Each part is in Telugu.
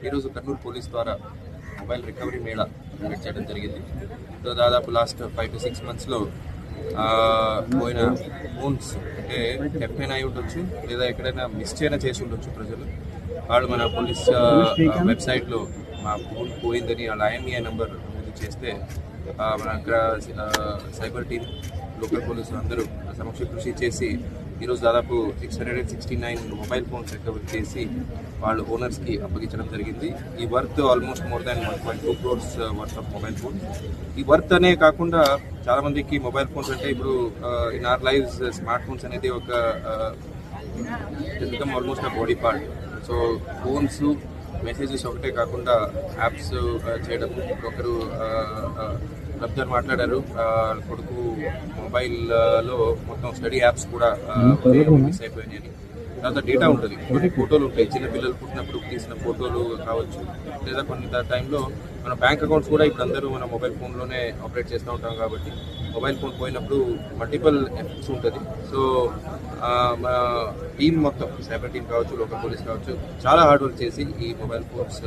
ఈరోజు కర్నూలు పోలీస్ ద్వారా మొబైల్ రికవరీ మేళా కండక్ట్ చేయడం జరిగింది. సో దాదాపు లాస్ట్ 5 to 6 monthsలో పోయిన ఫోన్స్ అంటే ఎఫ్ఐన్ అయి ఉండొచ్చు లేదా ఎక్కడైనా మిస్టేక్ చేసి ఉండొచ్చు ప్రజలు. వాళ్ళు మన పోలీస్ వెబ్సైట్లో మా ఫోన్ పోయిందని వాళ్ళ IMEI నెంబర్ నమోదు చేస్తే మన అక్కడ సైబర్ టీమ్ లోకల్ పోలీసులు అందరూ సమక్ష కృషి చేసి ఈరోజు దాదాపు 669 మొబైల్ ఫోన్స్ రికవర్ చేసి వాళ్ళ ఓనర్స్కి అప్పగించడం జరిగింది. ఈ worth almost more than 1.2 crores worth of mobile phones. ఈ వర్త్ అనే కాకుండా చాలామందికి మొబైల్ ఫోన్స్ అంటే ఇప్పుడు in our lives smart phones అనేది ఒక become almost a body part. So phones messages ఒకటే కాకుండా యాప్స్ చేయడం, ఒకరు లబ్ధారు మాట్లాడారు కొడుకు మొబైల్లో మొత్తం స్టడీ యాప్స్ కూడా మిస్ అయిపోయినాయని. తర్వాత డేటా ఉంటుంది, కొన్ని ఫోటోలు ఉంటాయి, చిన్న పిల్లలు పుట్టినప్పుడు తీసిన ఫోటోలు కావచ్చు, లేదా కొన్ని టైంలో మన బ్యాంక్ అకౌంట్స్ కూడా ఇప్పుడు అందరూ మన మొబైల్ ఫోన్లోనే ఆపరేట్ చేస్తూ ఉంటాం కాబట్టి మొబైల్ ఫోన్ పోయినప్పుడు మల్టిపుల్ ఎఫెక్ట్స్ ఉంటుంది. సో మన టీం మొత్తం సైబర్ టీం కావచ్చు, లోకల్ పోలీస్ కావచ్చు, చాలా హార్డ్ వర్క్ చేసి ఈ మొబైల్ ఫోన్స్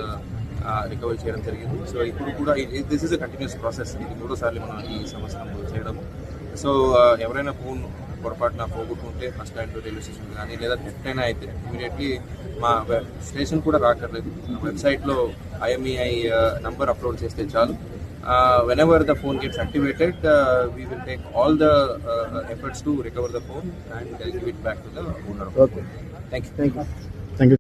రికవరీ చేయడం జరిగింది. సో ఇప్పుడు కూడా this is a continuous process. ఇది 3వ సార్లు మనం ఈ సంవత్సరం చేయడం. సో ఎవరైనా ఫోన్ పొరపాటున పోగొట్టుకుంటే ఫస్ట్ టైం రైల్వే స్టేషన్ కానీ లేదా ఎప్పుడైనా అయితే ఇమీడియట్లీ మా స్టేషన్ కూడా రాకర్లేదు, వెబ్సైట్లో IMEI నంబర్ అప్లోడ్ చేస్తే చాలు. whenever the phone gets activated, we will take all the efforts to recover the phone and give it back to the owner. Okay. Thank you. Thank you.